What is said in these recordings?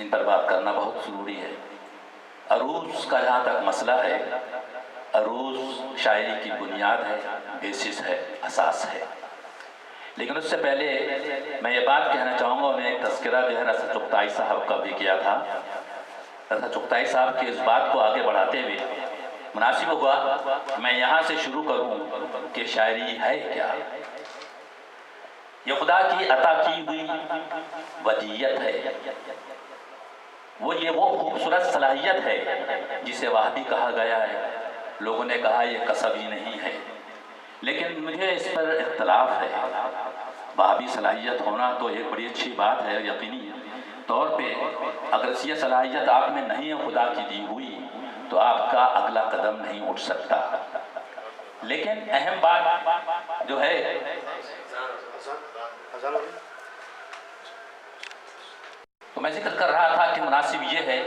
جن پر بات کرنا بہت ضروری ہے۔ عروض کا جہاں تک مسئلہ ہے، عروض شاعری کی بنیاد ہے، بیسس ہے، اساس ہے۔ لیکن اس سے پہلے میں یہ بات کہنا چاہوں گا، میں ایک تذکرہ جو ہے رضا چغتائی صاحب کا بھی کیا تھا۔ رضا چغتائی صاحب کے اس بات کو آگے بڑھاتے ہوئے مناسب ہوگا میں یہاں سے شروع کروں کہ شاعری ہے کیا؟ یہ خدا کی عطا کی ہوئی ودیت ہے، وہ خوبصورت صلاحیت ہے جسے وہابی کہا گیا ہے۔ لوگوں نے کہا یہ کسبی نہیں ہے، لیکن مجھے اس پر اختلاف ہے۔ وہابی صلاحیت ہونا تو ایک بڑی اچھی بات ہے، یقینی طور پہ اگر یہ صلاحیت آپ میں نہیں ہے خدا کی دی ہوئی تو آپ کا اگلا قدم نہیں اٹھ سکتا۔ لیکن اہم بات جو ہے تو میں ذکر کر رہا تھا کہ مناسب یہ ہے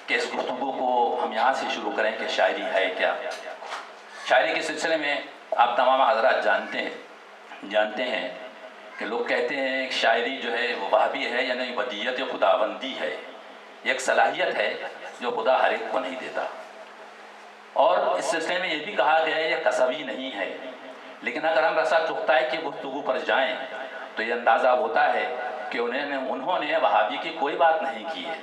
کہ اس گفتگو کو ہم یہاں سے شروع کریں کہ شاعری ہے کیا۔ شاعری کے سلسلے میں آپ تمام حضرات جانتے ہیں کہ لوگ کہتے ہیں کہ شاعری جو ہے وہ وہابی ہے، یعنی ودیت خداوندی ہے، ایک صلاحیت ہے جو خدا ہر ایک کو نہیں دیتا۔ اور اس سلسلے میں یہ بھی کہا گیا ہے یہ کسبی نہیں ہے۔ لیکن اگر ہم رضا چغتائی کی گفتگو پر جائیں تو یہ اندازہ ہوتا ہے کہ انہوں نے وہابی کی کوئی بات نہیں کی ہے،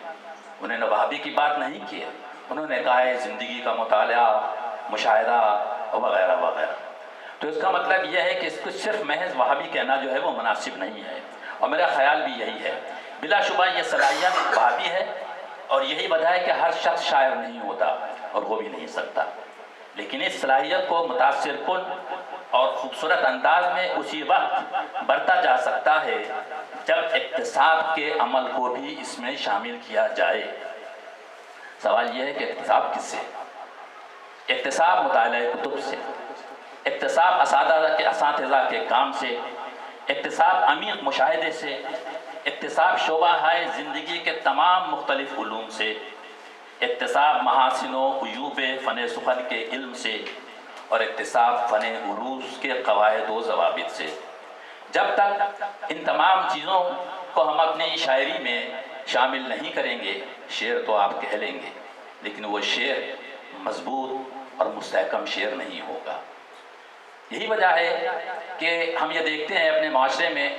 انہوں نے وہابی کی بات نہیں کی ہے، انہوں نے کہا ہے زندگی کا مطالعہ، مشاہدہ وغیرہ وغیرہ۔ تو اس کا مطلب یہ ہے کہ اس کو صرف محض وہابی کہنا جو ہے وہ مناسب نہیں ہے، اور میرا خیال بھی یہی ہے۔ بلا شبہ یہ صلاحیت وہابی ہے، اور یہی وجہ ہے کہ ہر شخص شاعر نہیں ہوتا اور ہو بھی نہیں سکتا، لیکن اس صلاحیت کو متاثر کن اور خوبصورت انداز میں اسی وقت برتا جا سکتا ہے جب اکتساب کے عمل کو بھی اس میں شامل کیا جائے۔ سوال یہ ہے کہ اکتساب کس سے؟ اکتساب مطالعہ کتب سے، اکتساب اساتذہ کے کام سے، اکتساب عمیق مشاہدے سے، اکتساب شعبہ ہے زندگی کے تمام مختلف علوم سے، اکتساب محاسن و عیوب فن سخن کے علم سے، اور اکتساب فن عروض کے قواعد و ضوابط سے۔ جب تک ان تمام چیزوں کو ہم اپنی شاعری میں شامل نہیں کریں گے، شعر تو آپ کہہ لیں گے لیکن وہ شعر مضبوط اور مستحکم شعر نہیں ہوگا۔ یہی وجہ ہے کہ ہم یہ دیکھتے ہیں اپنے معاشرے میں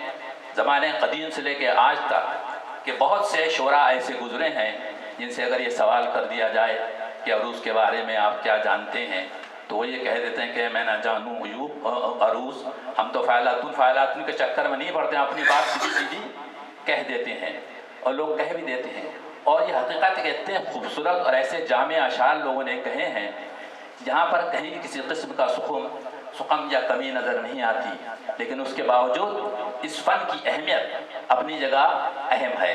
زمانے قدیم سے لے کے آج تک کہ بہت سے شعراء ایسے گزرے ہیں جن سے اگر یہ سوال کر دیا جائے کہ عروض کے بارے میں آپ کیا جانتے ہیں تو وہ یہ کہہ دیتے ہیں کہ میں نہ جانوں عیوب عروض، ہم تو فعلاتن کے چکر میں نہیں پڑتے ہیں، اپنی بات سیدھی سیدھی کہہ دیتے ہیں، اور لوگ کہہ بھی دیتے ہیں۔ اور یہ حقیقت کہتے ہیں خوبصورت اور ایسے جامع اشعار لوگوں نے کہے ہیں جہاں پر کہیں بھی کسی قسم کا سقم یا کمی نظر نہیں آتی، لیکن اس کے باوجود اس فن کی اہمیت اپنی جگہ اہم ہے۔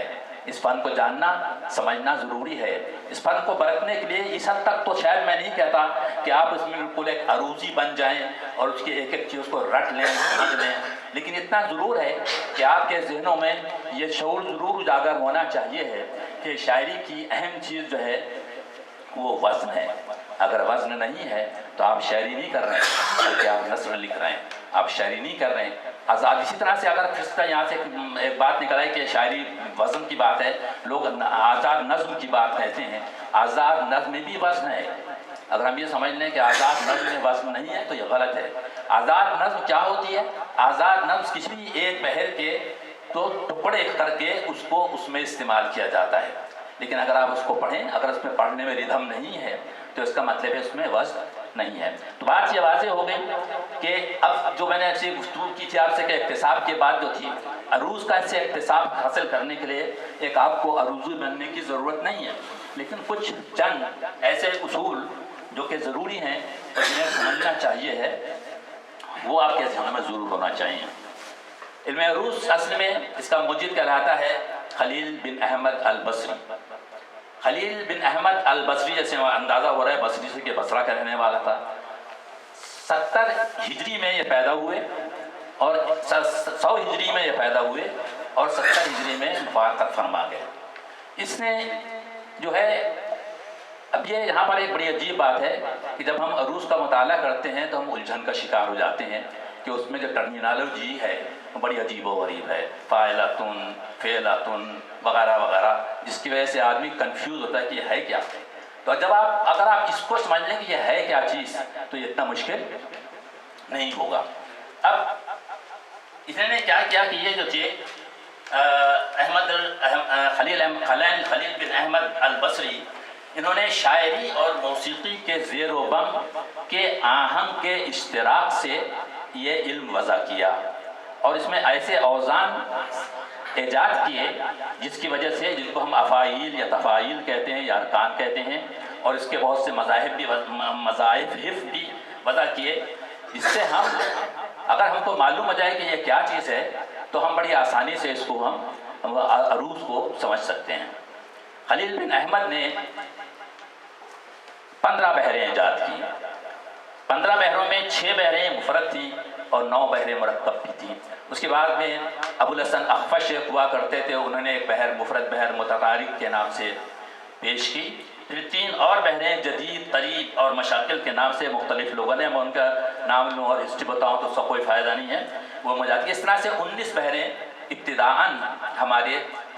اس فن کو جاننا سمجھنا ضروری ہے۔ اس فن کو برتنے کے لیے اس حد تک تو شاید میں نہیں کہتا کہ آپ اس میں بالکل ایک عروضی بن جائیں اور اس کی ایک ایک چیز کو رٹ لیں، سمجھ لیں، لیکن اتنا ضرور ہے کہ آپ کے ذہنوں میں یہ شعور ضرور اجاگر ہونا چاہیے ہے کہ شاعری کی اہم چیز جو ہے وہ وزن ہے۔ اگر وزن نہیں ہے تو آپ شاعری نہیں کر رہے ہیں بلکہ آپ نثر لکھ رہے ہیں، آپ شاعری نہیں کر رہے ہیں۔ آزاد اسی طرح سے اگر پھر یہاں سے ایک بات نکل آئی کہ شاعری وزن کی بات ہے، لوگ آزاد نظم کی بات کہتے ہیں، آزاد نظم میں بھی وزن ہے۔ اگر ہم یہ سمجھ لیں کہ آزاد نظم میں وزن نہیں ہے تو یہ غلط ہے۔ آزاد نظم کیا ہوتی ہے؟ آزاد نظم کسی بھی ایک بحر کے تو ٹکڑے کر کے اس کو اس میں استعمال کیا جاتا ہے، لیکن اگر آپ اس کو پڑھیں، اگر اس میں پڑھنے میں ردھم نہیں ہے تو اس کا مطلب ہے اس میں وزن نہیں ہے۔ تو بات یہ واضح ہو گئی کہ اب جو میں نے ایسی گفتگو کی تھی آپ سے کہ اکتساب کے بعد جو تھی عروض کا، سے اکتساب حاصل کرنے کے لیے ایک آپ کو عروضی بننے کی ضرورت نہیں ہے، لیکن کچھ چند ایسے اصول جو کہ ضروری ہیں اور جنہیں سمجھنا چاہیے ہے وہ آپ کے ذہن میں ضرور ہونا چاہیے۔ علم عروض اصل میں اس کا موجد کہلاتا ہے خلیل بن احمد البصری۔ خلیل بن احمد البصری، جیسے اندازہ ہو رہا ہے بصری سے کہ بصرہ کا رہنے والا تھا، 70 ہجری میں یہ پیدا ہوئے اور 100 ہجری میں یہ پیدا ہوئے اور 70 ہجری میں مفارقت فرما گئے۔ اس نے جو ہے اب یہ یہاں پر ایک بڑی عجیب بات ہے کہ جب ہم عروض کا مطالعہ کرتے ہیں تو ہم الجھن کا شکار ہو جاتے ہیں کہ اس میں جو ٹرمینالوجی ہے وہ بڑی عجیب و غریب ہے، فاعلتن، فعلتن وغیرہ وغیرہ، جس کی وجہ سے آدمی کنفیوز ہوتا ہے کہ یہ ہے کیا۔ تو اگر آپ اس کو سمجھ لیں کہ یہ ہے کیا چیز تو یہ اتنا مشکل نہیں ہوگا۔ اب اس نے کیا کیا کہ یہ جو چیز خلیل بن احمد البصری، انہوں نے شاعری اور موسیقی کے زیر و بم کے آہنگ کے اشتراک سے یہ علم وضع کیا، اور اس میں ایسے اوزان ایجاد کیے جس کی وجہ سے، جن کو ہم افاعیل یا تفاعیل کہتے ہیں یا ارکان کہتے ہیں، اور اس کے بہت سے مذاہب بھی وضع کیے، جس سے اگر ہم کو معلوم ہو جائے کہ یہ کیا چیز ہے تو ہم بڑی آسانی سے اس کو ہم عروض کو سمجھ سکتے ہیں۔ خلیل بن احمد نے 15 بحریں ایجاد کی۔ 15 بحروں میں 6 بحریں مفرد تھیں اور 9 بحریں مرکب بھی تھیں۔ اس کے بعد میں ابو الحسن اخفش ہوا کرتے تھے، انہوں نے ایک بحر بحر متطارق کے نام سے پیش کی۔ پھر 3 اور بحریں جدید، قریب اور مشاکل کے نام سے مختلف لوگوں نے، میں ان کا نام لوں اور ہسٹری بتاؤں تو اس کا کوئی فائدہ نہیں ہے، وہ مجھے اس طرح سے 19 بحریں ابتداءً ہمارے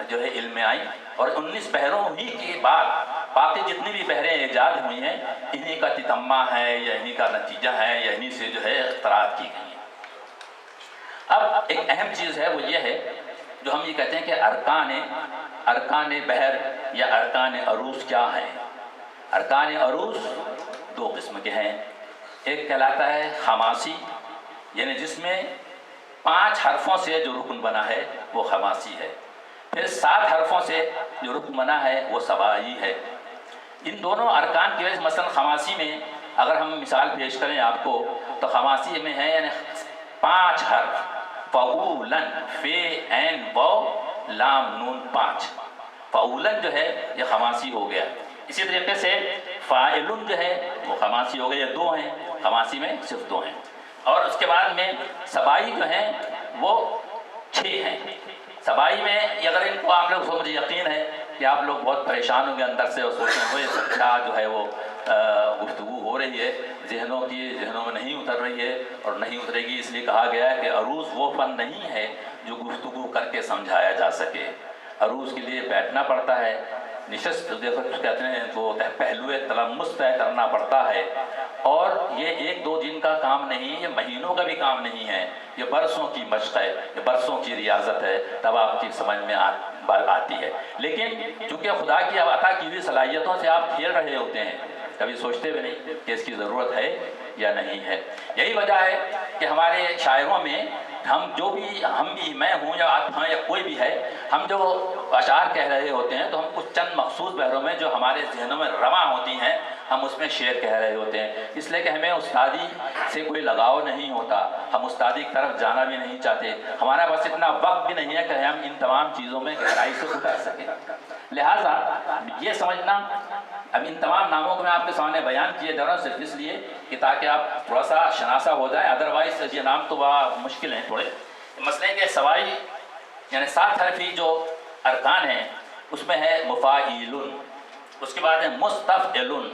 جو ہے علم میں آئیں، اور 19 بحروں ہی کے بعد باقی جتنی بھی بحریں ایجاد ہوئی ہیں انہی کا تتمہ ہے یا انہی کا نتیجہ ہے یا انہی سے جو ہے اختراعات کی گئی ہیں۔ اب ایک اہم چیز ہے وہ یہ ہے جو ہم یہ کہتے ہیں کہ ارکان بحر یا ارکان عروض کیا ہیں۔ ارکان عروض 2 قسم کے ہیں، ایک کہلاتا ہے خماسی، یعنی جس میں 5 حرفوں سے جو رکن بنا ہے وہ خماسی ہے، پھر 7 حرفوں سے جو رکن بنا ہے وہ سباعی ہے۔ ان دونوں ارکان کی وجہ سے مثلا خماسی میں اگر ہم مثال پیش کریں آپ کو تو خماسی میں ہے یعنی 5 حرف، فعولن، فے عین واو لام نون 5، فعولن جو ہے یہ خماسی ہو گیا۔ اسی طریقے سے فاعلن جو ہے وہ خماسی ہو گیا، یہ 2 ہیں، خماسی میں صرف 2 ہیں۔ اور اس کے بعد میں سبائی جو ہیں وہ 6 ہیں۔ سبائی میں اگر ان کو آپ لوگ کو، مجھے یقین ہے کہ آپ لوگ بہت پریشان ہوں گے اندر سے اور سوچیں ہوئے کیا جو ہے وہ گفتگو ہو رہی ہے، ذہنوں میں نہیں اتر رہی ہے، اور نہیں اترے گی اس لیے کہا گیا ہے کہ عروض وہ فن نہیں ہے جو گفتگو کر کے سمجھایا جا سکے۔ عروض کے لیے بیٹھنا پڑتا ہے، نشست دیکھو کہتے ہیں وہ پہلو تلمس طے کرنا پڑتا ہے، اور یہ 1-2 دن کا کام نہیں، یہ مہینوں کا بھی کام نہیں ہے، یہ برسوں کی مشق ہے، یہ برسوں کی ریاضت ہے، تب آپ کی سمجھ میں آتی ہے۔ لیکن چونکہ خدا کی عطا کی ہوئی صلاحیتوں سے آپ کھیل رہے ہوتے ہیں، کبھی سوچتے بھی نہیں کہ اس کی ضرورت ہے یا نہیں ہے۔ یہی وجہ ہے کہ ہمارے شاعروں میں ہم بھی، میں ہوں یا آپ ہیں یا کوئی بھی ہے، ہم جو اشعار کہہ رہے ہوتے ہیں تو ہم کچھ چند مخصوص بحروں میں جو ہمارے ذہنوں میں رواں ہوتی ہیں ہم اس میں شعر کہہ رہے ہوتے ہیں، اس لیے کہ ہمیں استادی سے کوئی لگاؤ نہیں ہوتا، ہم استادی کی طرف جانا بھی نہیں چاہتے، ہمارا بس اتنا وقت بھی نہیں ہے کہ ہم ان تمام چیزوں میں گہرائی سے اتر سکیں۔ لہٰذا یہ سمجھنا، اب ان تمام ناموں کو میں آپ کے سامنے بیان کیے جا رہا ہوں صرف اس لیے کہ تاکہ آپ تھوڑا سا شناسا ہو جائے، ادروائز یہ نام تو بڑا مشکل ہیں تھوڑے۔ مثلاً کہ سوائی یعنی 7 حرفی جو ارکان ہیں اس میں ہے مفاعیلن، اس کے بعد ہے مستفعلن،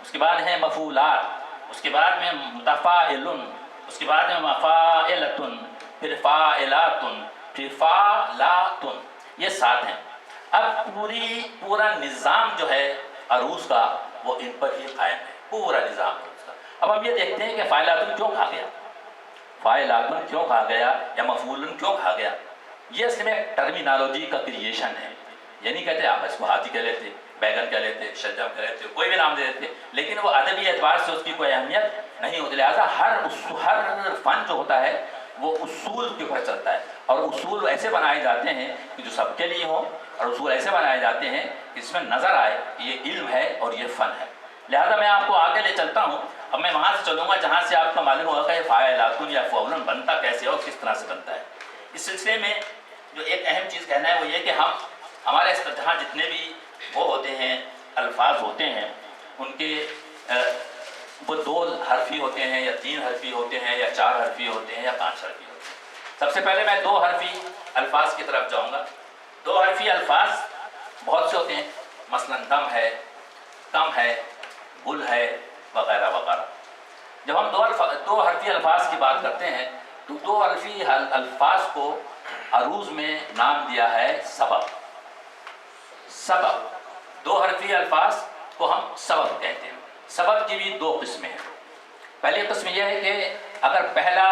اس کے بعد ہے مفعولات، اس کے بعد میں متفاعلن، اس کے بعد میں مفاعلتن، پھر فاعلاتن، پھر فاعلاتن، یہ 7 ہیں۔ اب پورا نظام جو ہے عروض کا وہ ان پر ہی قائم ہے، پورا نظام عروض کا۔ اب ہم یہ دیکھتے ہیں کہ فاعلاتن کیوں کہا گیا، فاعلاتن کیوں کہا گیا یا مفعولن کیوں کہا گیا؟ یہ اصل میں ٹرمینالوجی کا کریشن ہے، یہ نہیں کہتے آپ اس کو ہاتھی کہہ لیتے، بیگن کہہ لیتے، شلجم کہہ لیتے، کوئی بھی نام دے دیتے، لیکن وہ ادبی اعتبار سے اس کی کوئی اہمیت نہیں ہوتی۔ لہٰذا ہر فن جو ہوتا ہے وہ اصول کے اوپر چلتا ہے، اور اصول ایسے بنائے جاتے ہیں کہ جو سب کے لیے ہوں، اور اصول ایسے بنائے جاتے ہیں کہ اس میں نظر آئے کہ یہ علم ہے اور یہ فن ہے۔ لہٰذا میں آپ کو آگے لے چلتا ہوں، اب میں وہاں سے چلوں گا جہاں سے آپ کو معلوم ہوگا کہ فاعلاتن یا فعولن بنتا کیسے ہے اور کس طرح سے بنتا ہے۔ اس سلسلے میں جو ایک اہم چیز کہنا ہے وہ یہ کہ ہمارے جہاں جتنے بھی وہ ہوتے ہیں الفاظ ہوتے ہیں ان کے وہ 2 حرفی ہوتے ہیں یا 3 حرفی ہوتے ہیں یا 4 حرفی ہوتے ہیں یا 5 حرفی ہوتے ہیں۔ سب سے پہلے میں 2 حرفی الفاظ کی طرف جاؤں گا۔ 2 حرفی الفاظ بہت سے ہوتے ہیں، مثلا دم ہے، کم ہے، گل ہے وغیرہ وغیرہ۔ جب ہم 2 حرفی الفاظ کی بات کرتے ہیں تو دو حرفی الفاظ کو عروض میں نام دیا ہے سبب. سبب دو حرفی الفاظ کو ہم سبب کہتے ہیں. سبب کی بھی دو قسمیں ہیں. پہلی قسم یہ ہے کہ اگر پہلا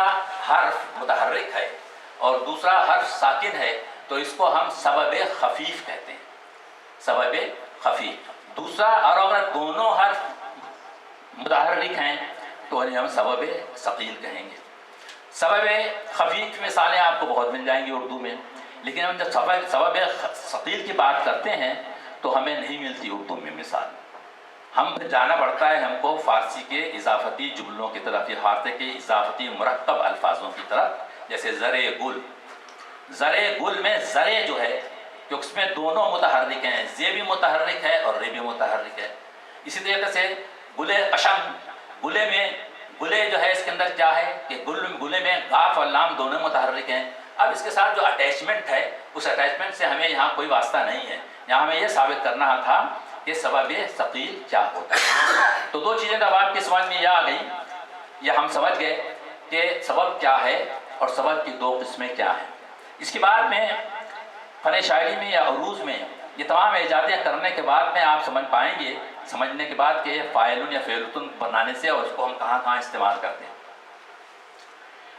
حرف متحرک ہے اور دوسرا حرف ساکن ہے تو اس کو ہم سبب خفیف کہتے ہیں. سبب خفیف. دوسرا اور اگر دونوں حرف متحرک ہیں تو انہیں ہم سبب ثقیل کہیں گے. سبب خفیف مثالیں آپ کو بہت مل جائیں گی اردو میں، لیکن ہم جب سبب ثقیل کی بات کرتے ہیں تو ہمیں نہیں ملتی اردو میں مثال. ہم جانا پڑتا ہے ہم کو فارسی کے اضافتی جملوں کی طرف یا فارسی کے اضافتی مرکب الفاظوں کی طرف. جیسے زرے گل. زرے گل میں زرے جو ہے کہ اس میں دونوں متحرک ہیں، زے بھی متحرک ہے اور رے بھی متحرک ہے. اسی طریقے سے گلے قشم. گلے میں گلے جو ہے اس کے اندر کیا ہے کہ گلے میں قاف اور لام دونوں متحرک ہیں. اب اس کے ساتھ جو اٹیچمنٹ ہے اس اٹیچمنٹ سے ہمیں یہاں کوئی واسطہ نہیں ہے. یہاں ہمیں یہ ثابت کرنا تھا کہ سبب ثقیل کیا ہوتا ہے. تو دو چیزیں جب آپ کی سمجھ میں یہ آ گئی، یہ ہم سمجھ گئے کہ سبب کیا ہے اور سبب کی دو قسمیں کیا ہیں. اس کے بعد میں فن شاعری میں یا عروض میں یہ تمام ایجادیں کرنے کے بعد میں آپ سمجھ پائیں گے، سمجھنے کے بعد کہ یہ فاعلن یا فعلتن بنانے سے اور اس کو ہم کہاں کہاں استعمال کرتے ہیں.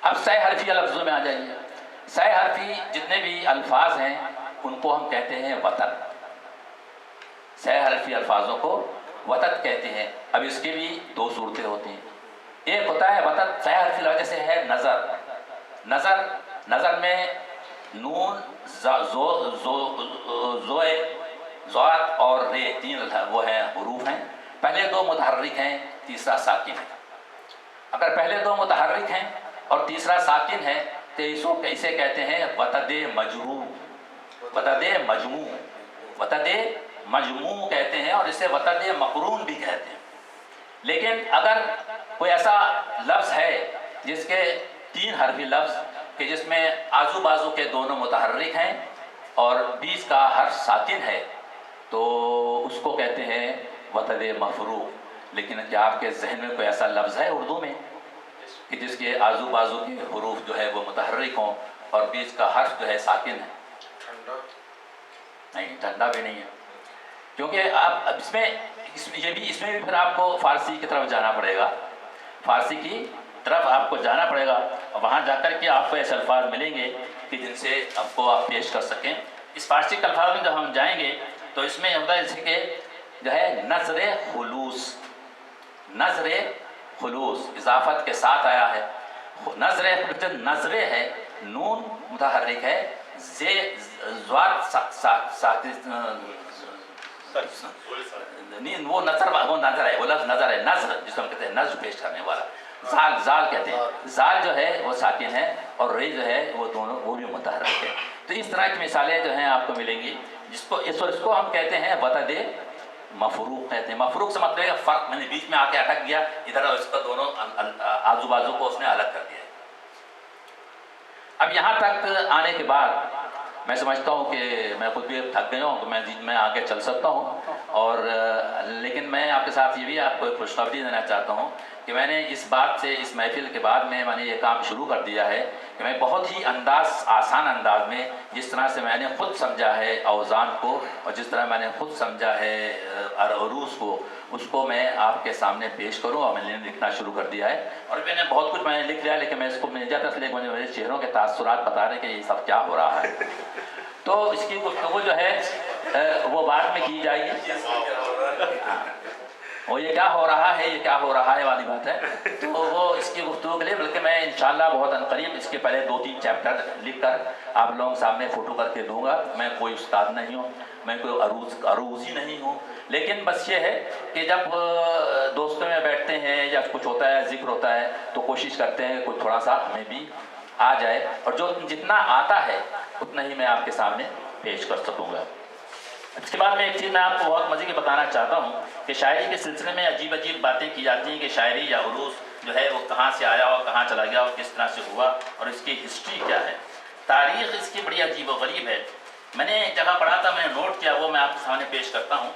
اب سہ حرفی لفظوں میں آ جائیے. سہ حرفی جتنے بھی الفاظ ہیں ان کو ہم کہتے ہیں وتد. سہ حرفی الفاظوں کو وتد کہتے ہیں. اب اس کی بھی دو صورتیں ہوتی ہیں. ایک ہوتا ہے وتد سہ حرفی لفظ جیسے ہے نظر. نظر نظر میں نون زوئے زوات اور رے تین وہ ہیں حروف ہیں. پہلے دو متحرک ہیں، تیسرا ساکن ہے. اگر پہلے دو متحرک ہیں اور تیسرا ساکن ہے تو اسے کہتے ہیں وتد مجموع. وتد مجموع. وتد مجموع کہتے ہیں اور اسے وتد مقرون بھی کہتے ہیں. لیکن اگر کوئی ایسا لفظ ہے جس کے تین حرفی لفظ کہ جس میں آزو بازو کے دونوں متحرک ہیں اور بیچ کا حرف ساکن ہے تو اس کو کہتے ہیں وتد مفروع. لیکن کیا آپ کے ذہن میں کوئی ایسا لفظ ہے اردو میں کہ جس کے آزو بازو کے حروف جو ہے وہ متحرک ہوں اور بیچ کا حرف جو ہے ساکن ہے؟ نہیں، ٹھنڈا بھی نہیں ہے. کیونکہ آپ اس میں بھی پھر آپ کو فارسی کی طرف جانا پڑے گا. فارسی کی طرف آپ کو جانا پڑے گا. وہاں جا کر کے آپ کو ایسے الفاظ ملیں گے کہ جن سے آپ کو آپ پیش کر سکیں. اس فارسی کے الفاظ میں جب ہم جائیں گے تو اس میں ہوتا ہے جیسے کہ جو ہے نظر خلوص. نظر خلوص اضافت کے ساتھ آیا ہے. نظر ہے نون متحرک ہے، زے زوات وہ نظر ہے، وہ لفظ نظر ہے. نظر جس کو ہم کہتے ہیں نظر پیش کرنے والا. زال کہتے ہیں. زال جو ہے وہ ساکن ہے اور رے جو ہے وہ دونوں وہ بھی متحرک ہے. تو اس طرح کی مثالیں جو ہیں آپ کو ملیں گی جس کو ہم کہتے ہیں وتد مفروق کہتے ہیں. مفروق سے مطلب ہے فرق، میں نے بیچ میں آ کے اٹک گیا ادھر اور اس کا دونوں آزو بازو کو اس نے الگ کر دیا. اب یہاں تک آنے کے بعد میں سمجھتا ہوں کہ میں خود بھی تھک گیا ہوں تو میں آگے چل سکتا ہوں. اور لیکن میں آپ کے ساتھ یہ بھی آپ کو ایک خوشخبری دینا چاہتا ہوں کہ میں نے اس بات سے اس محفل کے بعد میں نے یہ کام شروع کر دیا ہے کہ میں بہت ہی آسان انداز میں جس طرح سے میں نے خود سمجھا ہے اوزان کو اور جس طرح میں نے خود سمجھا ہے عروض کو، اس کو میں آپ کے سامنے پیش کروں. اور میں نے لکھنا شروع کر دیا ہے اور میں نے بہت کچھ میں نے لکھ لیا، لیکن میں اس کو نہیں جاتا اس لیے مجھے میرے چہروں کے تاثرات بتا رہے کہ یہ سب کیا ہو رہا ہے. تو اس کی گفتگو جو ہے وہ بعد میں کی جائے گی. وہ یہ کیا ہو رہا ہے، یہ کیا ہو رہا ہے والی بات ہے. تو وہ اس کی گفتگو کے لیے بلکہ میں انشاءاللہ بہت عنقریب اس کے پہلے 2-3 چیپٹر لکھ کر آپ لوگوں کے سامنے فوٹو کر کے دوں گا. میں کوئی استاد نہیں ہوں، میں کوئی عروضی نہیں ہوں، لیکن بس یہ ہے کہ جب دوستوں میں بیٹھتے ہیں یا کچھ ہوتا ہے ذکر ہوتا ہے تو کوشش کرتے ہیں کچھ تھوڑا سا ہمیں بھی آ جائے اور جو جتنا آتا ہے اتنا ہی میں آپ کے سامنے پیش کر سکوں گا. اس کے بعد میں ایک چیز میں آپ کو بہت مزے کی بتانا چاہتا ہوں کہ شاعری کے سلسلے میں عجیب باتیں کی جاتی ہیں کہ شاعری یا عروض جو ہے وہ کہاں سے آیا اور کہاں چلا گیا اور کس طرح سے ہوا اور اس کی ہسٹری کیا ہے. تاریخ اس کی بڑی عجیب و غریب ہے. میں نے ایک جگہ پڑھا تھا، میں نے نوٹ کیا، وہ میں آپ کے سامنے پیش کرتا ہوں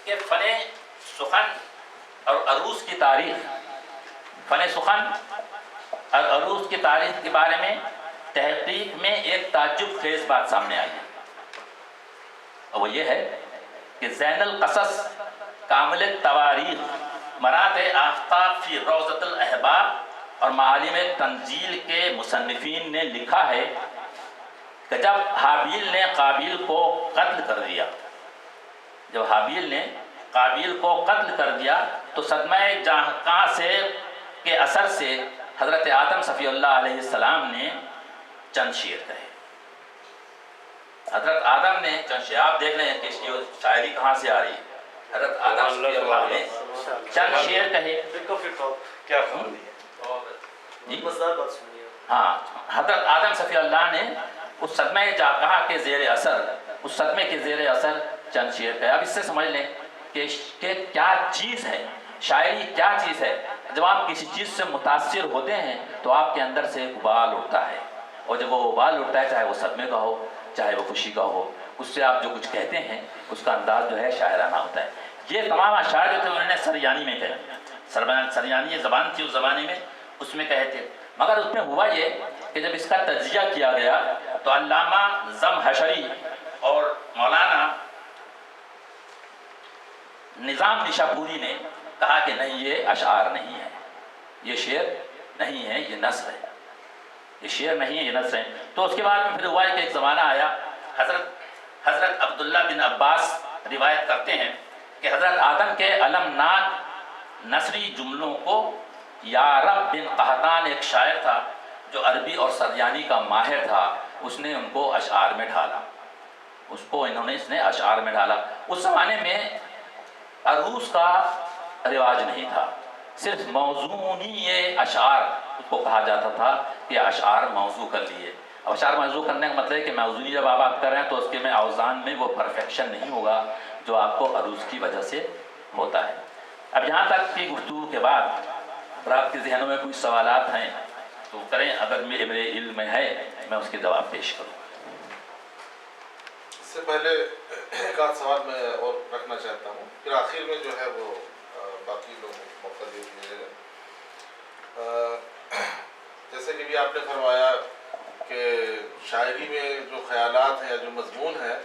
کہ فن سخن اور عروض کی تاریخ. فن سخن اور عروس کی تاریخ کے بارے میں تحقیق میں ایک تعجب خیز بات سامنے آئی ہے، اور وہ یہ ہے کہ زین القصص کامل تواریخ مرات آفتاب فی روضۃ الاحباب اور معالم تنزیل کے مصنفین نے لکھا ہے کہ جب حابیل نے قابیل کو قتل کر دیا، جب حابیل نے قابیل کو قتل کر دیا تو صدمہ جہاں سے کے اثر سے حضرت آدم صفی اللہ علیہ السلام نے چند شعر کہے. حضرت آدم نے چند شعر، آپ دیکھ رہے ہیں کہ یہ شاعری کہاں سے آ رہی ہے. حضرت آدم صفی اللہ نے چند شعر کہے. کیا جی ہاں، حضرت آدم صفی اللہ نے اس صدمہ جاقہ کے زیر اثر، اس صدمے کے زیر اثر چند شعر کہے. اب اس سے سمجھ لیں کہ کیا چیز ہے شاعری، کیا چیز ہے. جب آپ کسی چیز سے متاثر ہوتے ہیں تو آپ کے اندر سے ایک ابال اٹھتا ہے، اور جب وہ ابال اٹھتا ہے، چاہے وہ صدمے کا ہو چاہے وہ خوشی کا ہو، اس سے آپ جو کچھ کہتے ہیں اس کا انداز جو ہے شاعرانہ ہوتا ہے. یہ تمام اشعار جو تھے انہوں نے سریانی میں کہے. سریانی یہ زبان تھی اس زمانے میں، اس میں کہے تھے. مگر اس میں ہوا یہ کہ جب اس کا تجزیہ کیا گیا تو علامہ زمخشری اور مولانا نظام نشاپوری نے کہا کہ نہیں، یہ اشعار نہیں ہے، یہ شعر نہیں ہے، یہ نثر ہے، یہ شعر نہیں ہے، یہ نثر ہے. تو اس کے بعد میں پھر ہوا ہے کہ ایک زمانہ آیا. حضرت عبداللہ بن عباس روایت کرتے ہیں کہ حضرت آدم کے المناک نثری جملوں کو یارب بن قحطان ایک شاعر تھا جو عربی اور سریانی کا ماہر تھا، اس نے ان کو اشعار میں ڈھالا. اس نے اشعار میں ڈالا. اس زمانے میں عروس کا رواج نہیں تھا، صرف موضوعی اشعار اس کو کہا جاتا تھا کہ اشعار موضوع کر لیے. اب اشعار موضوع کرنے کا مطلب ہے کہ موضوعی جب آپ کر رہے ہیں تو اس کے میں اوزان میں وہ پرفیکشن نہیں ہوگا جو آپ کو عروس کی وجہ سے ہوتا ہے. اب یہاں تک کی گفتگو کے بعد اگر آپ کے ذہنوں میں کوئی سوالات ہیں تو کریں، اگر میرے علم میں ہے میں اس کے جواب پیش کروں. اس سے پہلے ایک آدھ سوال میں اور رکھنا چاہتا ہوں، پھر آخر میں جو ہے وہ باقی لوگوں کو موقع دے دیجیے گا. جیسے کہ بھی آپ نے فرمایا کہ شاعری میں جو خیالات ہیں یا جو مضمون ہے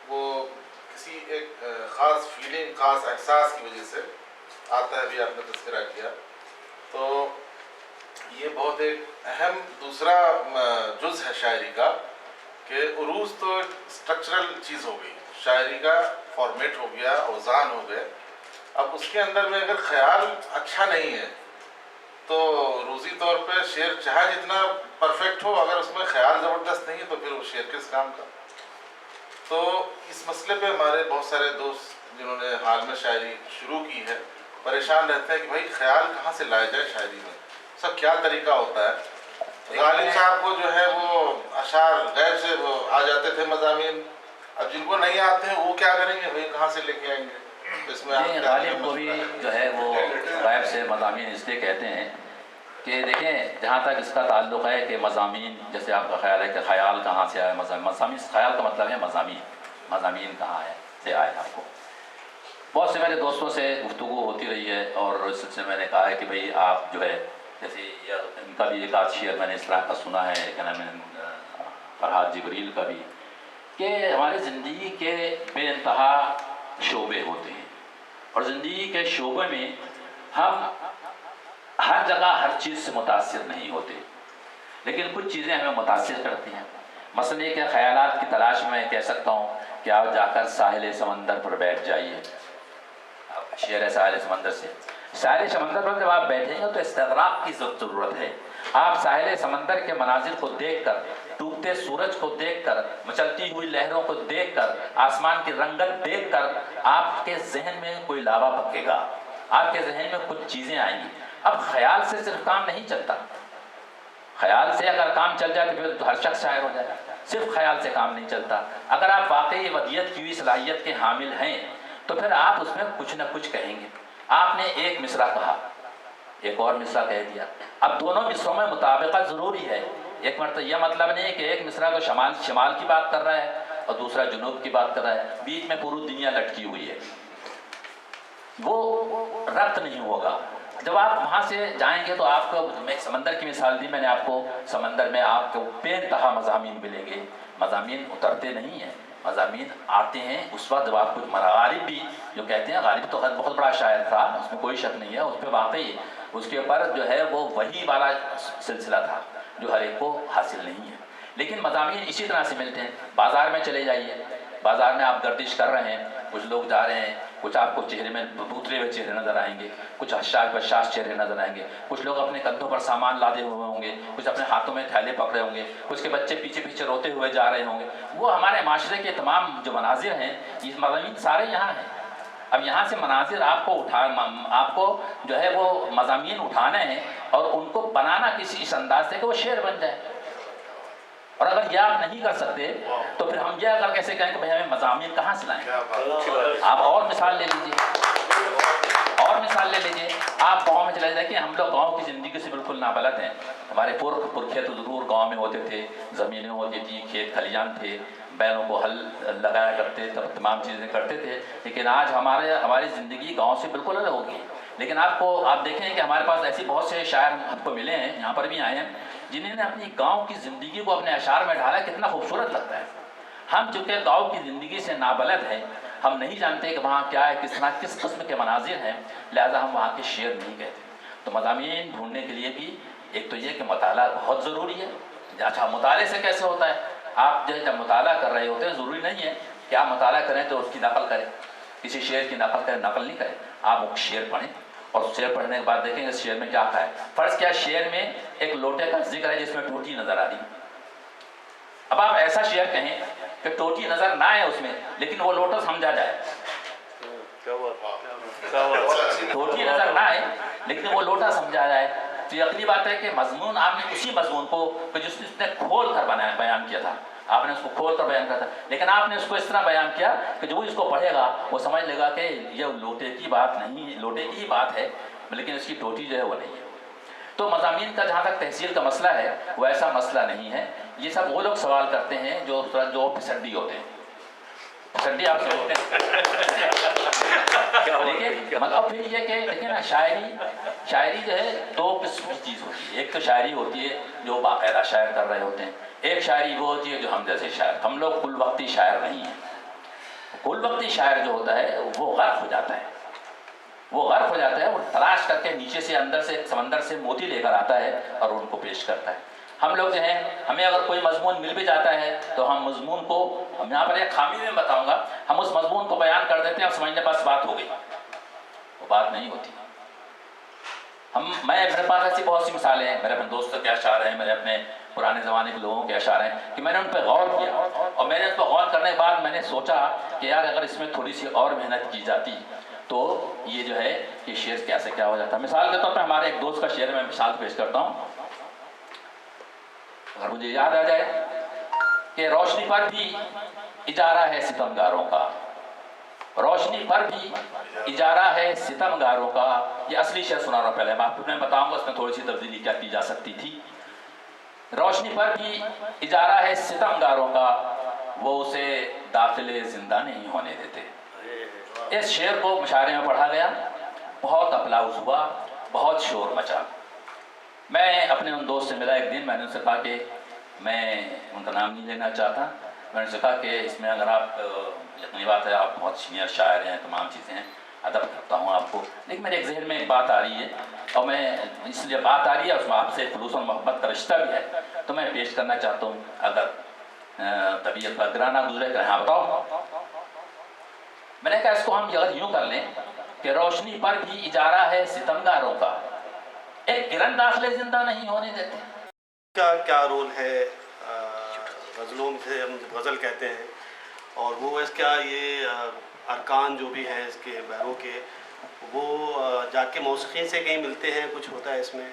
وہ کسی ایک خاص فیلنگ، خاص احساس کی وجہ سے آتا ہے، بھی آپ نے تذکرہ کیا. تو یہ بہت ایک اہم دوسرا جز ہے شاعری کا کہ عروس تو ایک اسٹرکچرل چیز ہو گئی، شاعری کا فارمیٹ ہو گیا، اوزان ہو گئے. اب اس کے اندر میں اگر خیال اچھا نہیں ہے تو روزی طور پہ شعر چاہے جتنا پرفیکٹ ہو، اگر اس میں خیال زبردست نہیں ہے تو پھر وہ شعر کس کام کا. تو اس مسئلے پہ ہمارے بہت سارے دوست جنہوں نے حال میں شاعری شروع کی ہے پریشان رہتے ہیں کہ بھائی خیال کہاں سے لائے جائے شاعری میں، اس کا کیا طریقہ ہوتا ہے. غالب صاحب کو جو ہے وہ اشعار غیب سے وہ آ جاتے تھے مضامین، اب جن کو نہیں آتے ہیں وہ کیا کریں گے، بھائی کہاں سے لے کے آئیں گے. اس میں غالب کو بھی جو ہے وہ غیب سے مضامین اس لیے کہتے ہیں کہ دیکھیں جہاں تک اس کا تعلق ہے کہ مضامین، جیسے آپ کا خیال ہے کہ خیال کہاں سے آئے، مضامین خیال کا مطلب ہے مضامین کہاں سے آئے. آپ کو بہت سے میرے دوستوں سے گفتگو ہوتی رہی ہے اور اس سلسلے میں نے کہا ہے کہ بھئی آپ جو ہے جیسے ان کا بھی ایک آدھ شعر میں نے اس طرح کا سنا ہے، کیا نام ہے، فرحات جبریل کا بھی، کہ ہماری زندگی کے بے انتہا شعبے ہوتے ہیں اور زندگی کے شعبے میں ہم ہر جگہ ہر چیز سے متاثر نہیں ہوتے، لیکن کچھ چیزیں ہمیں متاثر کرتی ہیں. مثلا یہ کہ خیالات کی تلاش میں کہہ سکتا ہوں کہ آپ جا کر ساحل سمندر پر بیٹھ جائیے. شعر ہے ساحل سمندر سے. ساحل سمندر پر جب آپ بیٹھیں گے تو استغراق کی ضرورت ہے. آپ ساحل سمندر کے مناظر کو دیکھ کر، ڈوبتے سورج کو دیکھ کر، مچلتی ہوئی لہروں کو دیکھ کر، آسمان کی رنگت دیکھ کر آپ کے ذہن میں کوئی لاوا پکے گا، آپ کے ذہن میں کچھ چیزیں آئیں گی. اب خیال سے صرف کام نہیں چلتا. خیال سے اگر کام چل جائے تو پھر ہر شخص شاعر ہو جائے. صرف خیال سے کام نہیں چلتا. اگر آپ واقعی ودیت کی ہوئی صلاحیت کے حامل ہیں تو پھر آپ اس میں کچھ نہ کچھ کہیں گے. آپ نے ایک مصرع کہا، ایک اور مصرع کہہ دیا. اب دونوں مصروں میں مطابقت ضروری ہے. ایک مرتبہ یہ مطلب نہیں ہے کہ ایک مصرع کو شمال کی بات کر رہا ہے اور دوسرا جنوب کی بات کر رہا ہے، بیچ میں پوری دنیا لٹکی ہوئی ہے، وہ ربط نہیں ہوگا. جب آپ وہاں سے جائیں گے تو آپ کو، میں ایک سمندر کی مثال دی میں نے آپ کو، سمندر میں آپ کو بے انتہا مضامین ملیں گے. مضامین اترتے نہیں ہیں، مضامین آتے ہیں اس وقت جب آپ کو. غالب بھی جو کہتے ہیں، غالب تو بہت بڑا شاعر تھا، اس میں کوئی شک نہیں ہے، اس پہ واقعی اس کے اوپر جو ہے وہ وہی والا سلسلہ تھا جو ہر ایک کو حاصل نہیں ہے. لیکن مضامین اسی طرح سے ملتے ہیں. بازار میں چلے جائیے، بازار میں آپ گردش کر رہے ہیں، کچھ لوگ جا رہے ہیں، کچھ آپ کو چہرے میں اترے ہوئے چہرے نظر آئیں گے، کچھ حشاش بشاش چہرے نظر آئیں گے، کچھ لوگ اپنے کندھوں پر سامان لادے ہوئے ہوں گے، کچھ اپنے ہاتھوں میں تھیلے پکڑے ہوں گے، کچھ کے بچے پیچھے پیچھے روتے ہوئے جا رہے ہوں گے. وہ ہمارے معاشرے کے تمام جو مناظر ہیں، یہ مضامین سارے یہاں ہیں. اب یہاں سے مناظر آپ کو جو ہے وہ مضامین اٹھانے ہیں اور ان کو بنانا کسی اس انداز سے کہ وہ شعر بن جائے. اور اگر یہ آپ نہیں کر سکتے تو پھر ہم یہ اگر کیسے کہیں کہ بھائی ہمیں مضامین کہاں سے لائیں؟ آپ اور مثال لے لیجیے، آپ گاؤں میں چلے جائیں کہ ہم لوگ گاؤں کی زندگی سے بالکل نابلد ہیں. ہمارے پرکھے تو ضرور گاؤں میں ہوتے تھے، زمینیں ہوتی تھیں، کھیت کھلیان تھے، بیلوں کو ہل لگایا کرتے تھے، تمام چیزیں کرتے تھے. لیکن آج ہماری زندگی گاؤں سے بالکل الگ ہو گئی. لیکن آپ دیکھیں کہ ہمارے پاس ایسی بہت سے شاعر ہم کو ملے ہیں، یہاں پر بھی آئے ہیں، جنہوں نے اپنی گاؤں کی زندگی کو اپنے اشعار میں ڈالا. کتنا خوبصورت لگتا ہے. ہم چونکہ گاؤں کی زندگی سے نابلد ہیں، ہم نہیں جانتے کہ وہاں کیا ہے، کس قسم کے مناظر ہیں، لہذا ہم وہاں کے شعر نہیں کہتے. تو مضامین ڈھونڈنے کے لیے بھی ایک تو یہ کہ مطالعہ بہت ضروری ہے. اچھا، مطالعے سے کیسے ہوتا ہے؟ آپ جب مطالعہ کر رہے ہوتے ہیں، ضروری نہیں ہے کہ آپ مطالعہ کریں تو اس کی نقل کریں، کسی شعر کی نقل کریں، نقل نہیں کریں. آپ وہ شعر پڑھیں اور شعر پڑھنے کے بعد دیکھیں کہ اس شعر میں کیا کہا ہے. فرض کیا شعر میں ایک لوٹے کا ذکر ہے جس میں ٹوٹی نظر آ رہی. اب آپ ایسا شعر کہیں کہ ٹوٹی نظر نہ آئے اس میں، لیکن وہ لوٹا سمجھا جائے. ٹوٹی نظر نہ آئے لیکن وہ لوٹا سمجھا جائے، تو یہ اگلی بات ہے کہ مضمون آپ نے اسی مضمون کو جس نے کھول کر بیان کیا تھا، آپ نے اس کو کھول کر بیان کیا تھا، لیکن آپ نے اس کو اس طرح بیان کیا کہ جو اس کو پڑھے گا وہ سمجھ لے گا کہ یہ لوٹے کی بات نہیں ہے، لوٹے کی ہی بات ہے، لیکن اس کی ٹوٹی جو ہے وہ نہیں ہے. تو مضامین کا جہاں تک تحصیل کا مسئلہ ہے وہ ایسا مسئلہ نہیں ہے. یہ سب وہ لوگ سوال کرتے ہیں جو پھسڈی ہوتے ہیں. پھسڈی آپ سے ہوتے ہیں. لیکن مطلب پھر یہ کہ دیکھیں نا، شاعری جو ہے دو قسم کی چیز ہوتی ہے. ایک تو شاعری ہوتی ہے جو باقاعدہ شاعر کر رہے ہوتے ہیں، ایک شاعری وہ ہوتی ہے جو ہم جیسے شاعر. ہم لوگ کل وقتی شاعر نہیں ہیں. کل وقتی شاعر جو ہوتا ہے وہ غرق ہو جاتا ہے، وہ تلاش کر کے نیچے سے اندر سے سمندر سے موتی لے کر آتا ہے اور ان کو پیش کرتا ہے. ہم لوگ جو ہیں، ہمیں اگر کوئی مضمون مل بھی جاتا ہے تو ہم مضمون کو، ہم یہاں پر ایک خامی میں بتاؤں گا، ہم اس مضمون کو بیان کر دیتے ہیں اور سمجھنے بس بات ہو گئی. وہ بات نہیں ہوتی. میرے پاس ایسی بہت سی مثالیں ہیں، میرے اپنے دوستوں کے اشعار ہیں، میرے اپنے پرانے زمانے کے لوگوں کے اشعار ہیں کہ میں نے ان پہ غور کیا، اور میں نے اس پہ غور کرنے کے بعد میں نے سوچا کہ یار اگر اس میں تھوڑی سی اور محنت کی جاتی تو یہ جو ہے یہ شعر کیسے کیا ہو جاتا. مثال کے طور پہ ہمارے ایک دوست کا شعر میں مثال پیش کرتا ہوں. اگر مجھے یاد آ جائے کہ روشنی پر بھی اجارہ ہے ستمگاروں کا، روشنی پر بھی اجارہ ہے ستمگاروں کا. یہ اصلی شعر سنا رہا ہوں، پہلے میں بتاؤں گا اس میں تھوڑی سی تبدیلی کیا کی جا سکتی تھی. روشنی پر بھی اجارہ ہے ستمگاروں کا، وہ اسے داخل زندہ نہیں ہونے دیتے. اس شعر کو مشاعرے میں پڑھا گیا، بہت اپلاؤز ہوا، بہت شور مچا. میں اپنے ان دوست سے ملا ایک دن، میں نے ان سے کہا کہ میں ان کا نام نہیں لینا چاہتا، میں نے ان سے کہا کہ اس میں اگر آپ، یقینی بات ہے آپ بہت سینئر شاعر ہیں، تمام چیزیں ہیں، ادب کرتا ہوں آپ کو، لیکن میرے ایک ذہن میں ایک بات آ رہی ہے، اور میں اس لیے بات آ رہی ہے اس میں آپ سے خلوص و محبت کا رشتہ بھی ہے، تو میں پیش کرنا چاہتا ہوں. اگر طبیعت پر گرا نہ گزرے کہ ہاں بتاؤ. میں نے کہا اس کو ہم یوں کر لیں کہ روشنی پر بھی اجارہ ہے ستمگاروں کا، ایک کرن داخلے زندہ نہیں ہونے دیتے. کیا رول ہے غزلوں سے، ہم غزل کہتے ہیں، اور وہ اس کا یہ ارکان جو بھی ہیں اس کے بہروں کے، وہ جا کے موسیقی سے کہیں ملتے ہیں، کچھ ہوتا ہے اس میں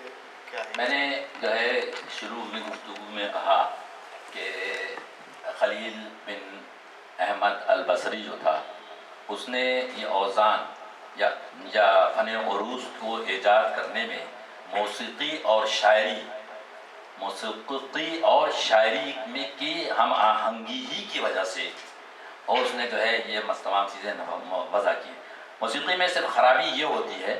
کیا ہے؟ میں نے جو ہے شروع میں گفتگو میں کہا کہ خلیل بن احمد البصری جو تھا، اس نے یہ اوزان یا فن عروض کو ایجاد کرنے میں موسیقی اور شاعری میں کی ہم آہنگی ہی کی وجہ سے، اور اس نے جو ہے یہ تمام چیزیں وضع کی. موسیقی میں صرف خرابی یہ ہوتی ہے،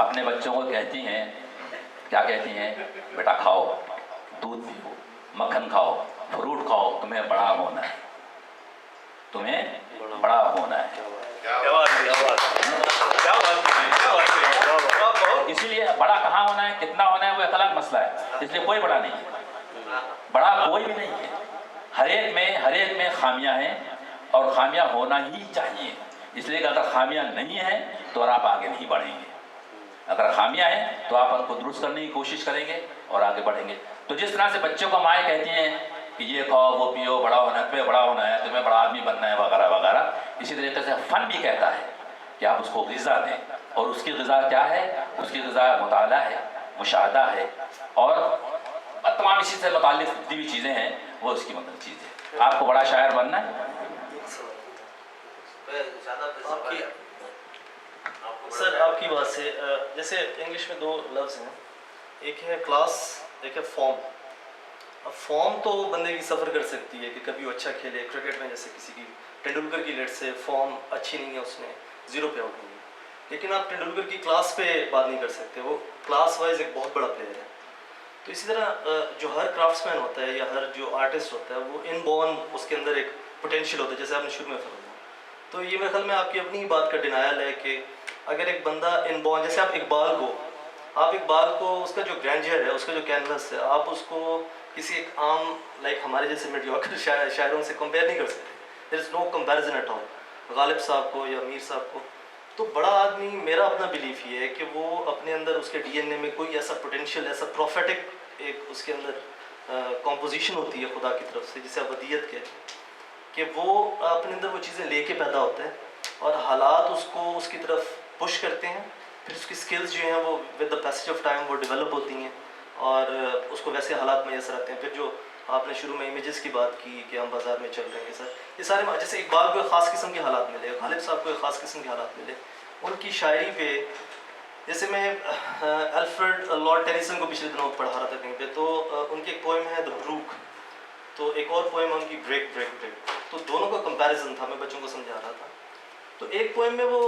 اپنے بچوں کو کہتی ہیں، کیا کہتی ہیں؟ بیٹا کھاؤ، دودھ پیو، مکھن کھاؤ، فروٹ کھاؤ، تمہیں بڑا ہونا ہے، تمہیں بڑا ہونا ہے۔ اسی لیے بڑا کہاں ہونا ہے، کتنا ہونا ہے، وہ ایک الگ مسئلہ ہے، اس لیے کوئی بڑا نہیں ہے، بڑا کوئی بھی نہیں ہے۔ ہر ایک میں خامیاں ہیں اور خامیاں ہونا ہی چاہیے، اس لیے کہ اگر خامیاں نہیں ہیں تو آپ آگے نہیں بڑھیں گے، اگر خامیاں ہیں تو آپ ان کو درست کرنے کی کوشش کریں گے اور آگے بڑھیں گے۔ تو جس طرح سے بچوں کو مائیں کہتی ہیں کہ یہ کھاؤ، وہ پیو، بڑا ہونا ہے، تمہیں بڑا ہونا ہے، تمہیں بڑا آدمی بننا ہے، وغیرہ وغیرہ، اسی طریقے سے فن بھی کہتا ہے کہ آپ اس کو غذا دیں، اور اس کی غذا کیا ہے؟ اس کی غذا مطالعہ ہے، مشاہدہ ہے، اور تمام اسی سے متعلق جتنی بھی چیزیں ہیں وہ اس کی مدد چیز ہے۔ آپ کو بڑا شاعر بننا ہے؟ سر آپ کی بات سے جیسے انگلش میں دو لفظ ہیں، ایک ہے کلاس، ایک ہے فارم۔ اب فارم تو بندے کی سفر کر سکتی ہے کہ کبھی وہ اچھا کھیلے، کرکٹ میں جیسے کسی کی ٹینڈولکر کی لیٹ سے فارم اچھی نہیں ہے، اس نے 0 پہ آؤٹ ہوئی، لیکن آپ ٹینڈولکر کی کلاس پہ بات نہیں کر سکتے، وہ کلاس وائز ایک بہت بڑا پلیئر ہے۔ تو اسی طرح جو ہر کرافٹس مین ہوتا ہے یا ہر جو آرٹسٹ ہوتا ہے وہ ان بورن اس کے اندر ایک پوٹینشیل ہوتا ہے، جیسے آپ نے شروع میں فرمایا۔ تو یہ میرے خیال میں آپ کی اپنی ہی بات کا ڈینائل ہے کہ اگر ایک بندہ ان بورن، جیسے آپ اقبال کو اس کا جو گرینڈیئر ہے، اس کا جو کینوس ہے، آپ اس کو کسی ایک عام لائک ہمارے جیسے میڈیوکر شاعروں سے کمپیئر نہیں کر سکتے، دیر از نو کمپیریزن ایٹ آل۔ غالب صاحب کو یا میر صاحب کو، تو بڑا آدمی، میرا اپنا بلیف یہ ہے کہ وہ اپنے اندر اس کے ڈی این اے میں کوئی ایسا پوٹینشیل، ایسا پروفیٹک ایک اس کے اندر کمپوزیشن ہوتی ہے خدا کی طرف سے، جسے ابدیت کہتے ہیں، کہ وہ اپنے اندر وہ چیزیں لے کے پیدا ہوتا ہے اور حالات اس کو اس کی طرف پش کرتے ہیں، پھر اس کی سکلز جو ہیں وہ with the passage of time وہ ڈیولپ ہوتی ہیں اور اس کو ویسے حالات میسر آتے ہیں۔ پھر جو آپ نے شروع میں امیجز کی بات کی کہ ہم بازار میں چل رہے ہیں سر، یہ سارے جیسے اقبال کو ایک خاص قسم کے حالات ملے، غالب صاحب کو ایک خاص قسم کے حالات ملے، ان کی شاعری پہ، جیسے میں الفریڈ لارڈ ٹینیسن کو پچھلے دنوں پڑھا رہا تھا کہیں پہ، تو ان کی ایک پوئم ہے دا بروک، تو ایک اور پوئم ہے ان کی بریک بریک بریک، تو دونوں کا کمپیریزن تھا، میں بچوں کو سمجھا رہا تھا۔ تو ایک پوئم میں وہ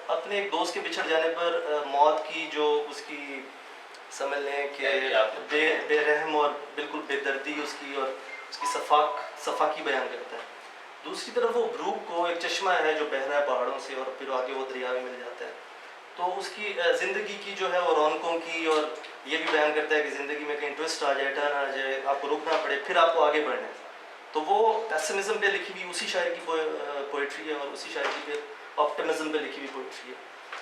اپنے ایک دوست کے بچھڑ جانے پر موت کی جو اس کی سمجھ لیں کہ بے رحم اور بالکل بے دردی اس کی اور اس کی صفاقی بیان کرتا ہے۔ دوسری طرف وہ بروک کو ایک چشمہ ہے جو بہہ رہا ہے پہاڑوں سے اور پھر آگے وہ دریا میں مل جاتا ہے، تو اس کی زندگی کی جو ہے وہ رونقوں کی، اور یہ بھی بیان کرتا ہے کہ زندگی میں کہیں ٹوسٹ آ جائے، ٹرن آ جائے، آپ کو رکنا پڑے، پھر آپ کو آگے بڑھنا ہے۔ تو وہ پیسمزم پہ لکھی ہوئی اسی شاعر کی پوئٹری ہے اور اسی شاعر کی پہ آپٹمزم پہ لکھی ہوئی پوئٹری ہے۔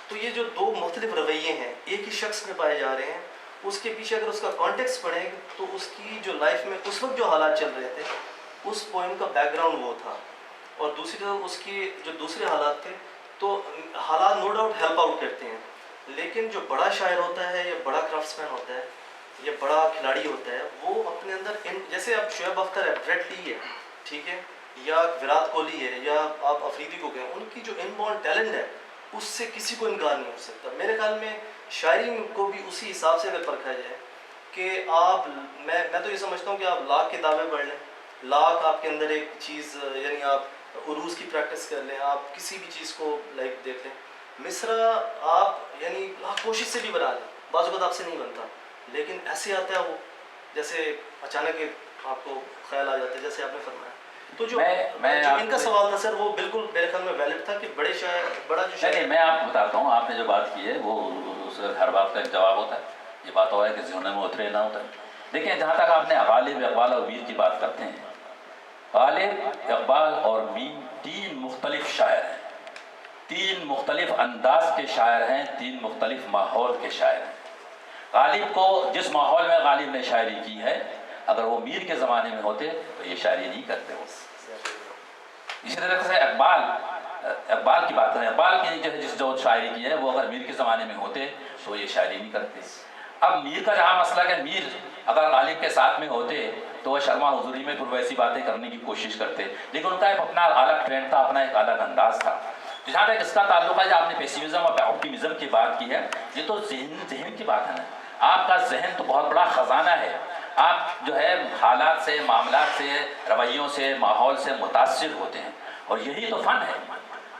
تو یہ جو دو مختلف رویے ہیں ایک ہی شخص میں پائے جا رہے ہیں، اس کے پیچھے اگر اس کا کانٹیکسٹ پڑھیں تو اس کی جو لائف میں اس وقت جو حالات چل رہے تھے، اس پوئم کا بیک گراؤنڈ وہ تھا، اور دوسری طرف اس کی جو دوسرے حالات تھے، تو حالات نو ڈاؤٹ ہیلپ آؤٹ کرتے ہیں، لیکن جو بڑا شاعر ہوتا ہے یا بڑا کرافٹس مین ہوتا ہے یا بڑا کھلاڑی ہوتا ہے، وہ اپنے اندر جیسے آپ شعیب اختر ہے، بریٹ لی ہے، ٹھیک ہے، یا وراٹ کوہلی ہے، یا آپ افریدی کو کہیں، ان کی جو ان بورن ٹیلنٹ ہے اس سے کسی کو انکار نہیں ہو سکتا۔ میرے خیال میں شاعری کو بھی اسی حساب سے اگر پرکھا جائے کہ آپ، میں تو یہ سمجھتا ہوں کہ آپ لاکھ کتابیں پڑھ لیں، لاکھ آپ کے اندر ایک چیز، یعنی آپ عروض کی پریکٹس کر لیں، آپ کسی بھی چیز کو لائک دیکھ لیں، مصرع آپ یعنی لاکھ کوشش سے بھی بنا لیں، بعض اوقات آپ سے نہیں بنتا، لیکن ایسے آتا ہے وہ جیسے اچانک آپ کو خیال آ جاتا ہے، جیسے آپ نے فرمایا۔ تو جو ان کا سوال تھا سر، وہ بالکل میرے خیال میں ویلڈ تھا کہ بڑے شاعر، بڑا جو شاعر، نہیں، میں آپ کو بتاتا ہوں، آپ نے جو بات کی ہے وہ ہر بات کا ایک جواب ہوتا ہے، یہ بات ہو ہے کہ ذہن میں اترے نہ ہوتا ہے۔ دیکھیں، جہاں تک آپ نے غالب، اقبال اور میر کی بات کرتے ہیں، غالب، اقبال اور میر تین مختلف شاعر ہیں، تین مختلف انداز کے شاعر ہیں، تین مختلف ماحول کے شاعر ہیں۔ غالب کو جس ماحول میں غالب نے شاعری کی ہے، اگر وہ میر کے زمانے میں ہوتے تو یہ شاعری نہیں کرتے وہ۔ اسی طرح سے اقبال کی بات کریں، اقبال کی جو شاعری کی ہے وہ اگر میر کے زمانے میں ہوتے تو یہ شاعری نہیں کرتے۔ اب میر کا جہاں مسئلہ کہ میر اگر غالب کے ساتھ میں ہوتے تو وہ شرما حضوری میں پھر ویسی باتیں کرنے کی کوشش کرتے، لیکن ان کا ایک اپنا الگ ٹرینڈ تھا، اپنا ایک الگ انداز تھا۔ جہاں تک اس کا تعلق ہے، جو آپ نے پیسیمزم اور آپٹیمزم کی بات کی ہے، یہ تو ذہن کی بات ہے نا۔ آپ کا ذہن تو بہت بڑا خزانہ ہے، آپ جو ہے حالات سے، معاملات سے، رویوں سے، ماحول سے متاثر ہوتے ہیں، اور یہی تو فن ہے۔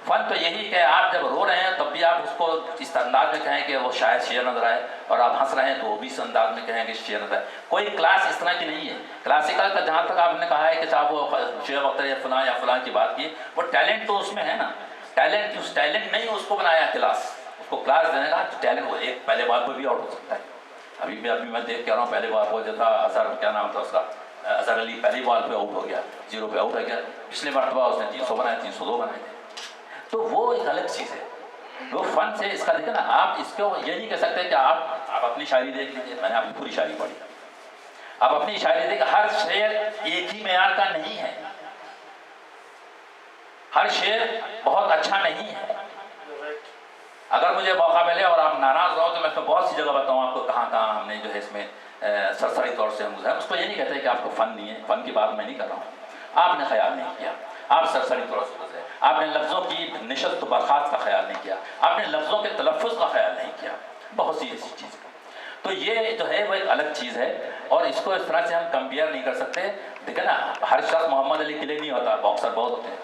فن تو یہی کہ آپ جب رو رہے ہیں تب بھی آپ اس کو اس انداز میں کہیں کہ وہ شاید شعر نظر آئے، اور آپ ہنس رہے ہیں تو وہ بھی اس انداز میں کہیں کہ شعر نظر آئے. کوئی کلاس اس طرح کی نہیں ہے. کلاسیکل کا جہاں تک آپ نے کہا ہے کہ صاحب وہ شعیب اختر یا فلاں کی بات کی، وہ ٹیلنٹ تو اس میں ہے نا. ٹیلنٹ اس ٹیلنٹ نہیں اس کو بنایا کلاس، اس کو کلاس دینے کا ٹیلنٹ. وہ ایک پہلے بال پہ بھی آؤٹ ہو سکتا ہے. ابھی میں دیکھ کے رہا ہوں پہلے بال پہ جو تھا اظہر، کیا نام تھا اس کا، اظہر علی، پہلی بال پہ آؤٹ ہو گیا، 0 پہ آؤٹ ہو گیا. پچھلے مرتبہ اس نے 300 بنائے، 302 بنائے تھے. تو وہ ایک الگ چیز ہے. وہ فن سے اس کا دیکھیں نا، آپ اس کو یہ نہیں کہہ سکتے کہ آپ اپنی شاعری دیکھ لیجیے. میں نے آپ کی پوری شاعری پڑھی، آپ اپنی شاعری دیکھ، ہر شعر ایک ہی معیار کا نہیں ہے، ہر شعر بہت اچھا نہیں ہے. اگر مجھے موقع ملے اور آپ ناراض رہو تو میں اس میں بہت سی جگہ بتاؤں آپ کو کہاں کہاں ہم نے جو ہے اس میں سرسری طور سے ہم اس کو یہ نہیں کہتے کہ آپ کو فن نہیں ہے. فن کی بات میں نہیں کر رہا ہوں. آپ نے خیال نہیں کیا، آپ سرسری طور سے گزرے. آپ نے لفظوں کی نشست و برخاست کا خیال نہیں کیا، آپ نے لفظوں کے تلفظ کا خیال نہیں کیا، بہت سی ایسی چیزیں. تو یہ جو ہے وہ ایک الگ چیز ہے، اور اس کو اس طرح سے ہم کمپیئر نہیں کر سکتے. دیکھیں نا، ہر شخص محمد علی قلعے نہیں ہوتا، باکسر بہت ہوتے ہیں،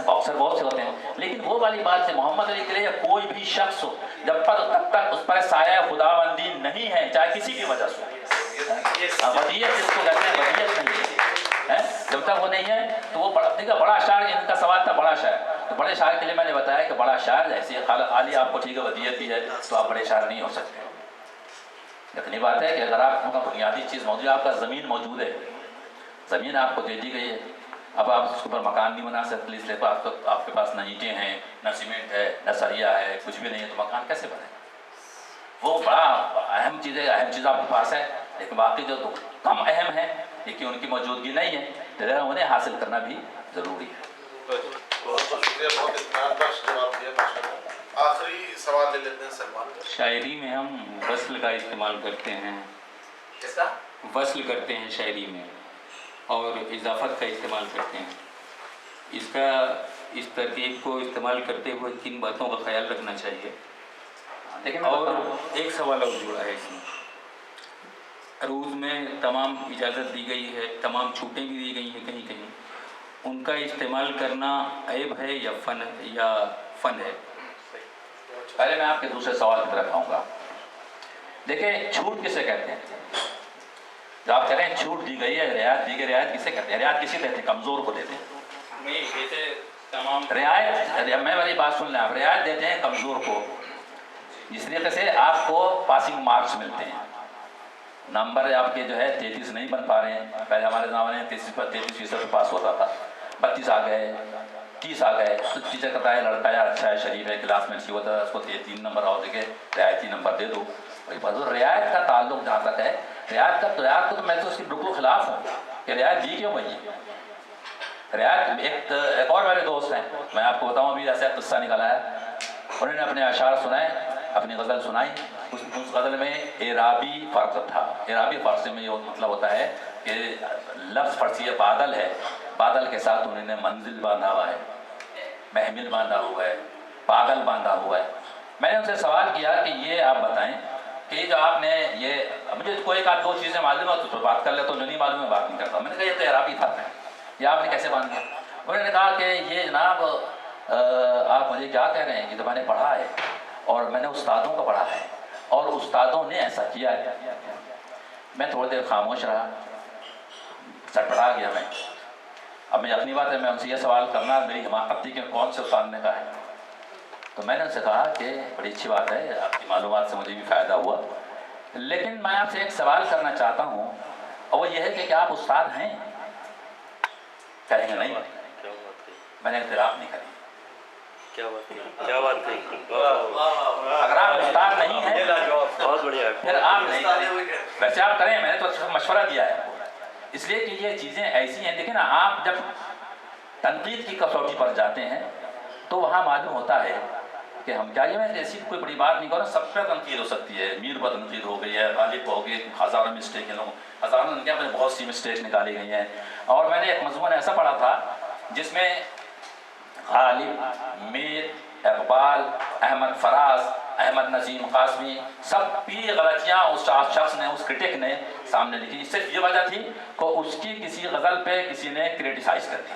باکسر بہت سے ہوتے ہیں. لیکن وہ والی بات ہے، محمد علی قلعے یا کوئی بھی شخص ہو، جب تک اس پر سایہ خداوندی نہیں ہے، چاہے کسی بھی وجہ سے، ودیت جس کو کہتے ہیں، ودیت نہیں ہے، جب تک وہ نہیں ہے تو وہ بڑا شاعر. ان کا سوال تھا بڑا شاعر، تو بڑے شاعر کے لیے میں نے بتایا کہ بڑا شاعر ایسے خالی آپ کو ٹھیک ہے ودیت بھی ہے تو آپ بڑے شاعر نہیں ہو سکتے. اتنی بات ہے کہ اگر آپ کا بنیادی چیز موجود ہے، آپ کا زمین موجود ہے، زمین آپ کو دے دی گئی ہے، اب آپ اس کے اوپر مکان نہیں بنا سکتے، اس لیے آپ کے پاس نہ اینٹیں ہیں، نہ سیمنٹ ہے، نہ سریا ہے، کچھ بھی نہیں ہے، تو مکان کیسے بنے؟ وہ بڑا اہم چیز ہے. اہم چیز آپ کے پاس ہے، لیکن باقی جو کم اہم ہے لیکن ان کی موجودگی نہیں ہے، تو انہیں حاصل کرنا بھی ضروری ہے. بہت بہت شکریہ، بہت اطمینان بخش جواب دیا ماشاء اللہ. آخری سوال لے لیتے ہیں سلمان کا. شاعری میں ہم وصل کا استعمال کرتے ہیں. کس کا؟ وصل کرتے ہیں شاعری میں، اور اضافت کا استعمال کرتے ہیں. اس ترکیب کو استعمال کرتے ہوئے کن باتوں کا خیال رکھنا چاہیے؟ لیکن اور ایک سوال اور جڑا ہے اس میں. عروض میں تمام اجازت دی گئی ہے، تمام چھوٹیں بھی دی گئی ہیں، کہیں کہیں ان کا استعمال کرنا عیب ہے یا فن ہے؟ پہلے میں آپ کے دوسرے سوال کی طرف آؤں گا. دیکھیں، چھوٹ کسے کہتے ہیں؟ جو آپ کہہ رہے ہیں چھوٹ دی گئی ہے، رعایت دی گئی، رعایت کسے کہتے ہیں؟ رعایت کسی کہتے ہیں؟ کمزور کو دیتے ہیں. نہیں، جیسے تمام رعایت، میں والی بات سن لیں آپ، رعایت دیتے ہیں کمزور کو. جس طریقے سے آپ کو پاسنگ مارکس ملتے ہیں، نمبر آپ کے جو ہے 33 نہیں بن پا رہے ہیں. پہلے ہمارے زمانے میں 33% پاس ہوتا تھا، 32 آ گئے، 30 آ گئے، تو ٹیچر کہتا ہے لڑکا یار اچھا ہے، شریف ہے، کلاس میں اچھی ہوتا ہے، اس کو 3 نمبر اور دے کے رعایتی نمبر دے دو. رعایت کا تعلق جہاں تک ہے، رعایت کو تو میں تو اس کے بالکل خلاف ہوں کہ رعایت دی کیوں بھائی. رعایت ایک اور میرے دوست ہیں، میں آپ کو بتاؤں، ابھی ایسا قصہ نکالا ہے. انہوں نے اپنے اشعار سنائے، اپنی غزل سنائی. اس غزل میں اعرابی فرق تھا. اعرابی فرق سے میں یہ مطلب ہوتا ہے کہ لفظ فرضیہ بادل ہے، بادل کے ساتھ انہوں نے منزل باندھا ہوا ہے، محمل باندھا ہوا ہے، پاگل باندھا ہوا ہے. میں نے ان سے سوال کیا کہ یہ آپ بتائیں کہ جو آپ نے یہ، مجھے کوئی ایک آدھ 2 چیزیں معلوم ہے تو بات کر لیتا ہوں، جو نہیں معلوم ہے بات نہیں کرتا. میں نے کہا یہ تو اعرابی فرق ہے، یہ آپ نے کیسے باندھ دیا؟ انہوں نے کہا کہ یہ جناب آپ مجھے کیا کہہ رہے ہیں، یہ تو میں نے پڑھا ہے اور میں نے استادوں کو پڑھا ہے اور استادوں نے ایسا کیا ہے. میں تھوڑی دیر خاموش رہا، سٹپٹا گیا میں. اب میں اپنی بات ہے، میں ان سے یہ سوال کرنا میری حماقت تھی کہ کون سے استاد نے کہا ہے. تو میں نے ان سے کہا کہ بڑی اچھی بات ہے، آپ کی معلومات سے مجھے بھی فائدہ ہوا، لیکن میں آپ سے ایک سوال کرنا چاہتا ہوں، اور وہ یہ ہے کہ کیا آپ استاد ہیں؟ کہیں گے نہیں. میں نے اعتراف نہیں کری. کیا بات کہی. اگر آپ استاد نہیں ہیں بہت بڑھیا. پھر آپ نہیں کریں. ویسے آپ کریں، میں نے تو مشورہ دیا ہے اس لیے کہ یہ چیزیں ایسی ہیں. دیکھیں نا، آپ جب تنقید کی کسوٹی پر جاتے ہیں تو وہاں معلوم ہوتا ہے کہ ہم کیا، یہ میں ایسی کوئی بڑی بات نہیں کروں، سب پر تنقید ہو سکتی ہے. میر پر تنقید ہو گئی ہے، غالب ہو گئی، ہزاروں مسٹیک ہیں، ہزاروں انڈیا میں بہت سی مسٹیک نکالی گئی ہیں. اور میں نے ایک مضمون ایسا پڑھا تھا جس میں غالب، میر، اقبال، احمد فراز، احمد نظیم قاسمی، سب بھی غلطیاں اس شخص نے، اس کرٹک نے سامنے لکھی. صرف یہ وجہ تھی کہ اس کی کسی غزل پہ کسی نے کریٹیسائز کر دیا.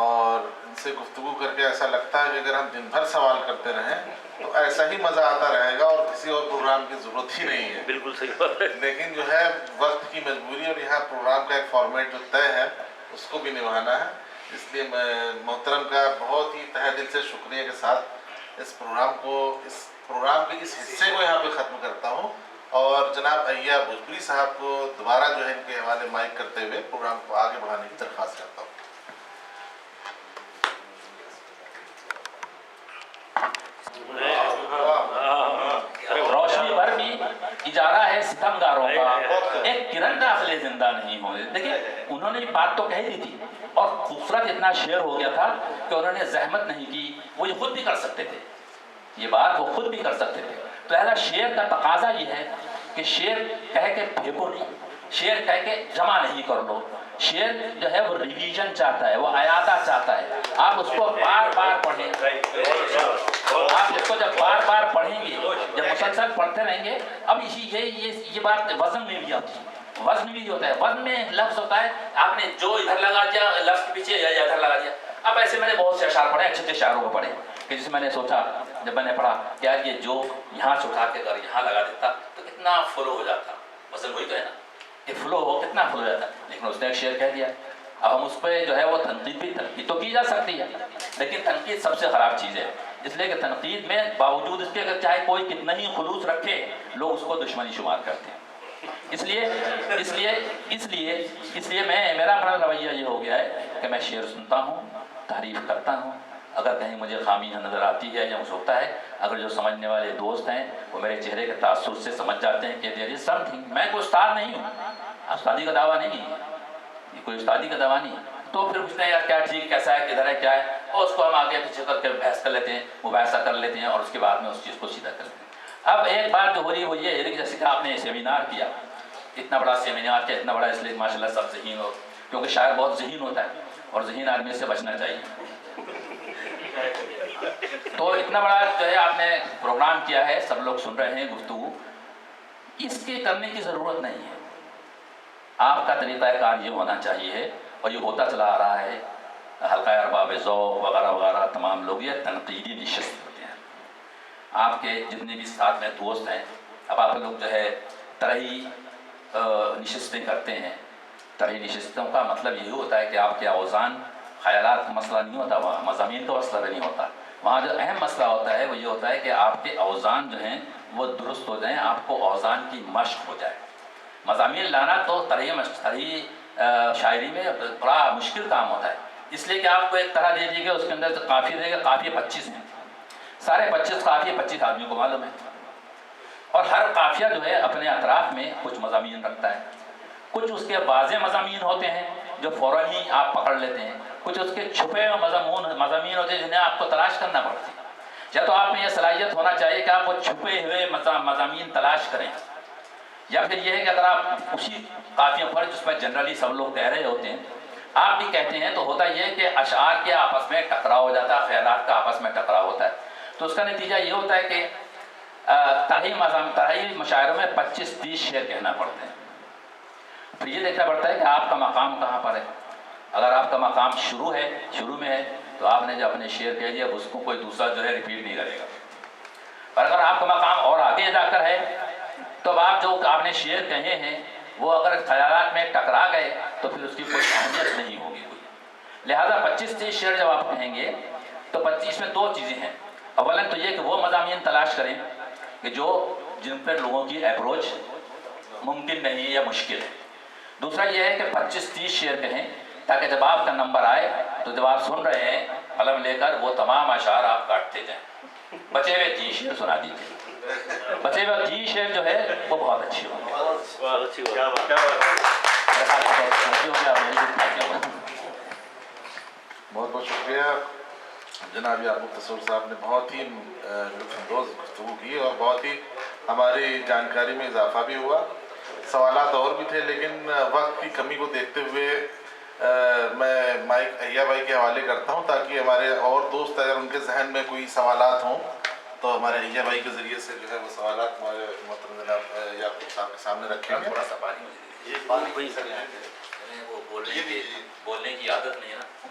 اور ان سے گفتگو کر کے ایسا لگتا ہے کہ اگر ہم دن بھر سوال کرتے رہیں تو ایسا ہی مزہ آتا رہے گا اور کسی اور پروگرام کی ضرورت ہی نہیں ہے. بالکل صحیح بات ہے. لیکن جو ہے وقت کی مجبوری اور یہاں پروگرام کا ایک فارمیٹ جو طے ہے اس کو بھی نبھانا ہے. اس لیے میں محترم کا بہت ہی تہہ دل سے شکریہ کے ساتھ اس پروگرام کے اس حصے کو یہاں پہ ختم کرتا ہوں اور جناب احییٰ بھوجپوری صاحب کو دوبارہ جو ہے ان کے حوالے مائک کرتے ہوئے پروگرام کو آگے بڑھانے کی درخواست کرتا ہوں. روشنی بھر بھی اجارہ ہے ستمگاروں کا، ایک کرن داخلے زندہ نہیں ہوئے. دیکھیں انہوں نے بات تو کہہ دی تھی اور خوبصورت اتنا شعر ہو گیا تھا کہ انہوں نے زحمت نہیں کی. وہ یہ خود بھی کر سکتے تھے، یہ بات وہ خود بھی کر سکتے تھے. تو لہذا شعر کا تقاضا یہ ہے کہ شعر کہہ کے پھینکو نہیں، شعر کہہ کے جمع نہیں کر لو. شعر جو ہے وہ ریویژن چاہتا ہے، وہ اعادہ چاہتا ہے. آپ اس کو بار بار پڑھیں، آپ اس کو جب بار بار پڑھیں گے، جب مسلسل پڑھتے رہیں گے. اب یہ بات وزن میں بھی آتی ہے، وزن بھی ہوتا ہے. وزن میں لفظ ہوتا ہے آپ نے جو ادھر لگا دیا لفظ کے پیچھے یا ادھر لگا دیا. اب ایسے میں نے بہت سے اشعار پڑھے، اچھے اچھے شاعروں کو پڑھے کہ جس میں نے سوچا جب میں نے پڑھا کہ یار یہ جو یہاں سے اٹھا کے اگر یہاں لگا دیتا تو کتنا فلو ہو جاتا. وزن وہی تو ہے نا کہ فلو ہو کتنا فلو ہو جاتا. لیکن اس نے ایک شعر کہہ دیا. اب ہم اس پہ جو ہے وہ تنقید تو کی جا سکتی ہے، لیکن تنقید سب سے خراب چیز ہے. اس لیے کہ تنقید میں باوجود اس کے اگر چاہے کوئی کتنا ہی خلوص رکھے لوگ اس کو دشمنی شمار کرتے ہیں. اس لیے میرا اپنا رویہ یہ ہو گیا ہے کہ میں شعر سنتا ہوں، تعریف کرتا ہوں. اگر کہیں مجھے خامی نظر آتی ہے یا مجھے ہوتا ہے، اگر جو سمجھنے والے دوست ہیں وہ میرے چہرے کے تاثر سے سمجھ جاتے ہیں کہ دیر از سم تھنگ. میں کوئی استاد نہیں ہوں، استادی کا دعویٰ نہیں ہے، یہ کوئی استادی کا دعویٰ نہیں ہے. تو پھر پوچھتے ہیں یار کیا ٹھیک کیسا ہے کدھر ہے کیا ہے، اور اس کو ہم آگے پیچھے کر کے بحث کر لیتے ہیں، مباحثہ کر لیتے ہیں اور اس کے بعد میں اس چیز کو سیدھا کر لیتے ہیں. اب ایک بات جو ہو رہی ہے وہ یہ ہے کہ جیسے کہ آپ نے سیمینار کیا، اتنا بڑا سیمینار کیا، اتنا بڑا، اس لیے ماشاء اللہ سب ذہین ہو، کیونکہ شاعر بہت ذہین ہوتا ہے اور ذہین آدمی سے بچنا چاہیے. تو اتنا بڑا جو ہے آپ نے پروگرام کیا ہے، سب لوگ سن رہے ہیں گفتگو. اس کے کرنے کی ضرورت نہیں ہے. آپ کا طریقہ کار یہ ہونا چاہیے اور یہ ہوتا چلا آ رہا ہے. حلقہ ارباب ذوق وغیرہ وغیرہ تمام لوگ یہ تنقیدی نشست ہوتے ہیں. آپ کے جتنے بھی ساتھ میں دوست ہیں، اب آپ لوگ جو ہے طرحی نشستیں کرتے ہیں. طرحی نشستوں کا مطلب یہی ہوتا ہے کہ آپ کے اوزان، خیالات کا مسئلہ نہیں ہوتا، وہاں مضامین کا مسئلہ نہیں ہوتا. وہاں جو اہم مسئلہ ہوتا ہے وہ یہ ہوتا ہے کہ آپ کے اوزان جو ہیں وہ درست ہو جائیں، آپ کو اوزان کی مشق ہو جائے. مضامین لانا تو طرحی شاعری میں بڑا مشکل کام ہوتا ہے. اس لیے کہ آپ کو ایک طرح دے دیے گا، اس کے اندر قافیے دے گا، قافیے 25 ہیں، سارے 25 قافیے 25 آدمیوں کو معلوم ہے. اور ہر قافیہ جو ہے اپنے اطراف میں کچھ مضامین رکھتا ہے. کچھ اس کے واضح مضامین ہوتے ہیں جو فوراً ہی آپ پکڑ لیتے ہیں، کچھ اس کے چھپے مضامین ہوتے ہیں جنہیں آپ کو تلاش کرنا پڑتا ہے. یا تو آپ میں یہ صلاحیت ہونا چاہیے کہ آپ وہ چھپے ہوئے مضامین تلاش کریں، یا پھر یہ ہے کہ اگر آپ اسی قافیے پر جس پر جنرلی سب لوگ کہہ رہے ہوتے ہیں آپ بھی کہتے ہیں، تو ہوتا یہ ہے کہ اشعار کے آپس میں ٹکراؤ ہو جاتا ہے، خیالات کا آپس میں ٹکراؤ ہوتا ہے. تو اس کا نتیجہ یہ ہوتا ہے کہ طرحی مشاعروں میں 25-30 شعر کہنا پڑتے ہیں. پھر یہ دیکھنا پڑتا ہے کہ آپ کا مقام کہاں پر ہے. اگر آپ کا مقام شروع میں ہے تو آپ نے جو اپنے شعر کہہ دیا اس کو کوئی دوسرا جو ہے ریپیٹ نہیں کرے گا. اور اگر آپ کا مقام اور آگے جا کر ہے تو اب آپ جو آپ نے شعر کہے ہیں وہ اگر خیالات میں ٹکرا گئے تو پھر اس کی کوئی اہمیت نہیں ہوگی کوئی. لہٰذا 25-30 شعر جب آپ کہیں گے تو 25 میں 2 چیزیں ہیں. اولاً تو یہ کہ وہ مضامین تلاش کریں کہ جن پر لوگوں کی اپروچ ممکن نہیں یا مشکل ہے. دوسرا یہ ہے کہ 25-30 شعر کہیں تاکہ جب آپ کا نمبر آئے تو جب آپ سن رہے ہیں قلم لے کر وہ تمام اشعار آپ کاٹتے جائیں. بچے ہوئے 30 شعر سنا دیجیے. بچے ہوئے 30 شعر جو ہے وہ بہت اچھی ہوں گے. بہت بہت شکریہ جناب یعقوب تصور صاحب نے بہت ہی لطف اندوز گفتگو کی اور بہت ہی ہماری جانکاری میں اضافہ بھی ہوا. سوالات اور بھی تھے لیکن وقت کی کمی کو دیکھتے ہوئے میں مائک احییٰ بھائی کے حوالے کرتا ہوں تاکہ ہمارے اور دوست اگر ان کے ذہن میں کوئی سوالات ہوں تو ہمارے احییٰ بھائی کے ذریعے سے جو ہے وہ سوالات ہمارے محترم جناب یعقوب صاحب کے سامنے رکھیں گے. تھوڑا سا پانی مجھے، وہ بولنے کی عادت نہیں ہے نا.